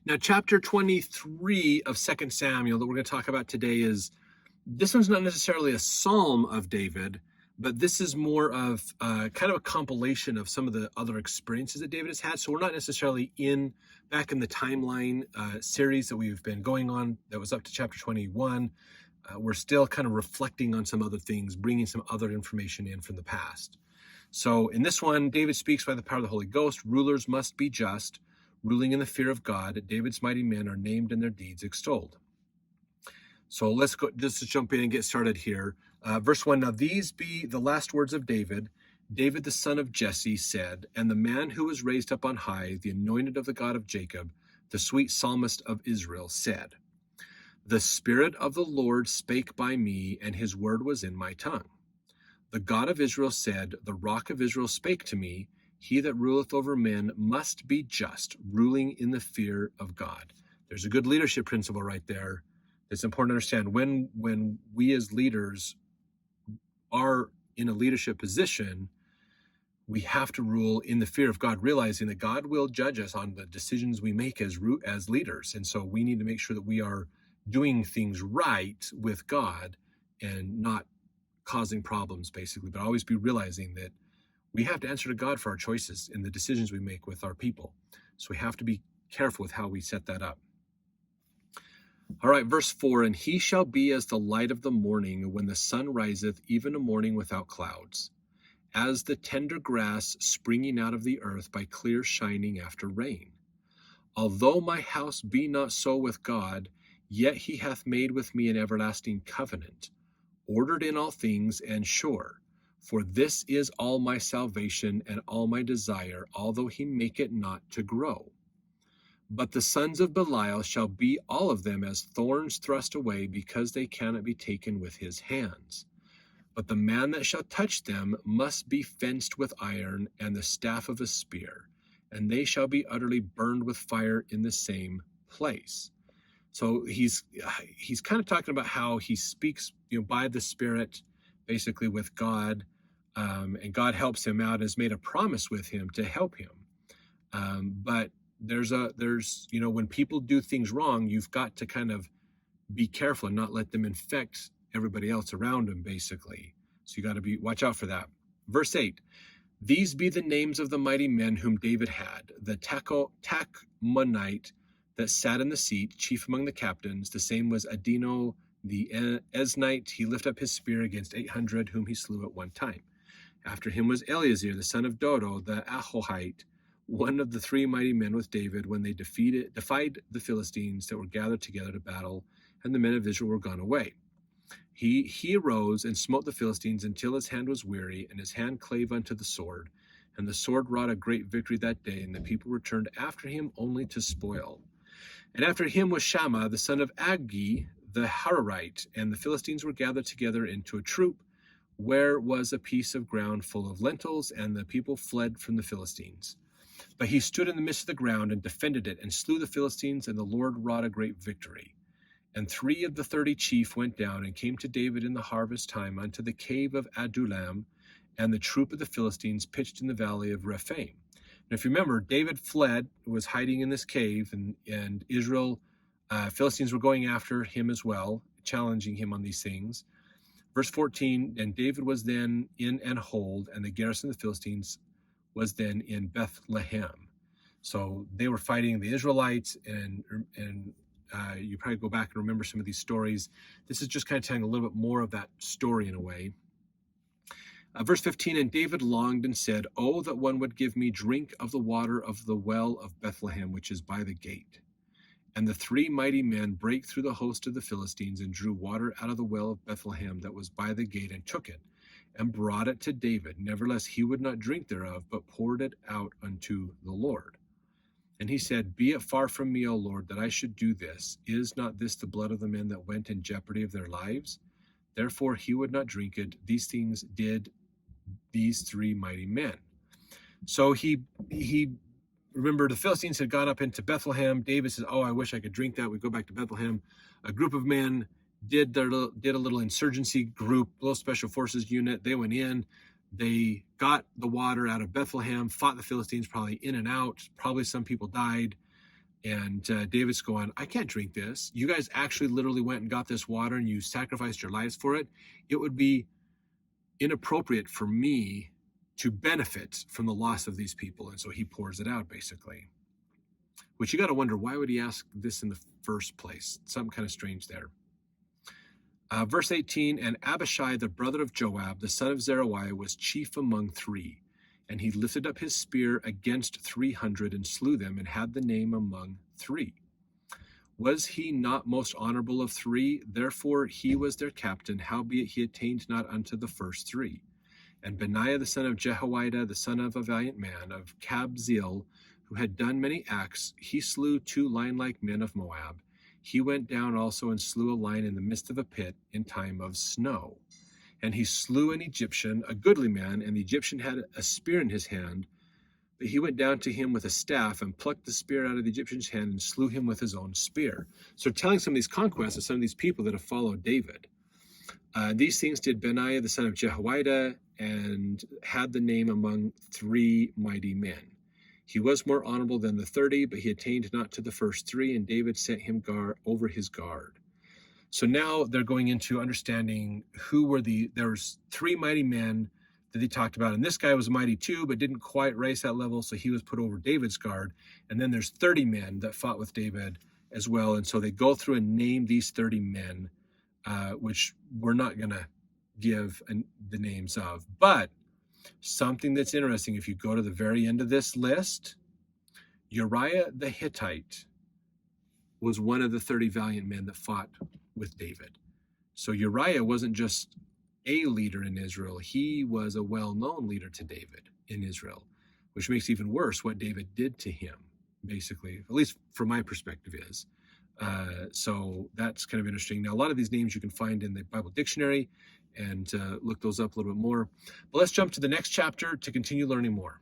Now, chapter 23 of Second Samuel that we're going to talk about today this one's not necessarily a psalm of David, but this is more of kind of a compilation of some of the other experiences that David has had. So we're not necessarily back in the timeline series that we've been going on that was up to chapter 21. We're still kind of reflecting on some other things, bringing some other information in from the past. So in this one, David speaks by the power of the Holy Ghost. Rulers must be just, ruling in the fear of God. David's mighty men are named and their deeds extolled. So let's go just to jump in and get started here. Verse 1, now these be the last words of David. David, the son of Jesse, said, and the man who was raised up on high, the anointed of the God of Jacob, the sweet psalmist of Israel, said, the Spirit of the Lord spake by me, and his word was in my tongue. The God of Israel said, the rock of Israel spake to me, he that ruleth over men must be just, ruling in the fear of God. There's a good leadership principle right there. It's important to understand when we as leaders are in a leadership position, we have to rule in the fear of God, realizing that God will judge us on the decisions we make as leaders. And so we need to make sure that we are doing things right with God and not causing problems, basically, but always be realizing that we have to answer to God for our choices and the decisions we make with our people. So we have to be careful with how we set that up. All right, verse 4, and he shall be as the light of the morning when the sun riseth, even a morning without clouds, as the tender grass springing out of the earth by clear shining after rain. Although my house be not so with God, yet he hath made with me an everlasting covenant, ordered in all things and sure. For this is all my salvation and all my desire, although he make it not to grow. But the sons of Belial shall be all of them as thorns thrust away, because they cannot be taken with his hands. But the man that shall touch them must be fenced with iron and the staff of a spear, and they shall be utterly burned with fire in the same place. So he's kind of talking about how he speaks, by the Spirit, basically with God, and God helps him out and has made a promise with him to help him. But there's when people do things wrong, you've got to kind of be careful and not let them infect everybody else around them, basically. So you got to watch out for that. Verse 8, these be the names of the mighty men whom David had, the Tachmonite that sat in the seat, chief among the captains. The same was Adino the Eznite. He lifted up his spear against 800, whom he slew at one time. After him was Eleazar, the son of Dodo, the Ahohite, one of the three mighty men with David, when they defied the Philistines that were gathered together to battle, and the men of Israel were gone away. He arose and smote the Philistines until his hand was weary, and his hand clave unto the sword. And the sword wrought a great victory that day, and the people returned after him only to spoil. And after him was Shammah, the son of Aggi, the Hararite, and the Philistines were gathered together into a troop, where was a piece of ground full of lentils, and the people fled from the Philistines. But he stood in the midst of the ground and defended it, and slew the Philistines, and the Lord wrought a great victory. And 3 of the 30 chief went down and came to David in the harvest time unto the cave of Adullam, and the troop of the Philistines pitched in the valley of Rephaim. And if you remember, David fled, was hiding in this cave, and Israel, Philistines were going after him as well, challenging him on these things. Verse 14, and David was then in an hold, and the garrison of the Philistines was then in Bethlehem. So they were fighting the Israelites, and you probably go back and remember some of these stories. This is just kind of telling a little bit more of that story in a way. Verse 15, and David longed and said, oh, that one would give me drink of the water of the well of Bethlehem, which is by the gate. And the 3 mighty men brake through the host of the Philistines, and drew water out of the well of Bethlehem that was by the gate, and took it, and brought it to David. Nevertheless, he would not drink thereof, but poured it out unto the Lord. And he said, be it far from me, O Lord, that I should do this. Is not this the blood of the men that went in jeopardy of their lives? Therefore he would not drink it. These things did these 3 mighty men. So he remember, the Philistines had gone up into Bethlehem. David says, oh, I wish I could drink that. We go back to Bethlehem. A group of men did a little insurgency group, little special forces unit. They went in. They got the water out of Bethlehem, fought the Philistines, probably in and out. Probably some people died. And David's going, I can't drink this. You guys actually literally went and got this water and you sacrificed your lives for it. It would be inappropriate for me to benefit from the loss of these people. And so he pours it out, basically. Which you got to wonder, why would he ask this in the first place? Something kind of strange there. Verse 18, and Abishai, the brother of Joab, the son of Zeruiah, was chief among 3. And he lifted up his spear against 300 and slew them, and had the name among 3. Was he not most honorable of 3? Therefore he was their captain, howbeit he attained not unto the first 3. And Benaiah the son of Jehoiada, the son of a valiant man, of Kabzeel, who had done many acts, he slew 2 lion-like men of Moab. He went down also and slew a lion in the midst of a pit in time of snow. And he slew an Egyptian, a goodly man, and the Egyptian had a spear in his hand. But he went down to him with a staff and plucked the spear out of the Egyptian's hand and slew him with his own spear. So telling some of these conquests of some of these people that have followed David. These things did Benaiah the son of Jehoiada, and had the name among 3 mighty men. He was more honorable than the 30, but he attained not to the first 3, and David set him over his guard. So now they're going into understanding there's 3 mighty men that he talked about, and this guy was mighty too, but didn't quite rise that level, so he was put over David's guard. And then there's 30 men that fought with David as well, and so they go through and name these 30 men, which we're not going to give the names of. But something that's interesting, if you go to the very end of this list, Uriah the Hittite was one of the 30 valiant men that fought with David. So Uriah wasn't just a leader in Israel, he was a well-known leader to David in Israel, which makes even worse what David did to him, basically, at least from my perspective is. So that's kind of interesting. Now, a lot of these names you can find in the Bible dictionary and look those up a little bit more. But let's jump to the next chapter to continue learning more.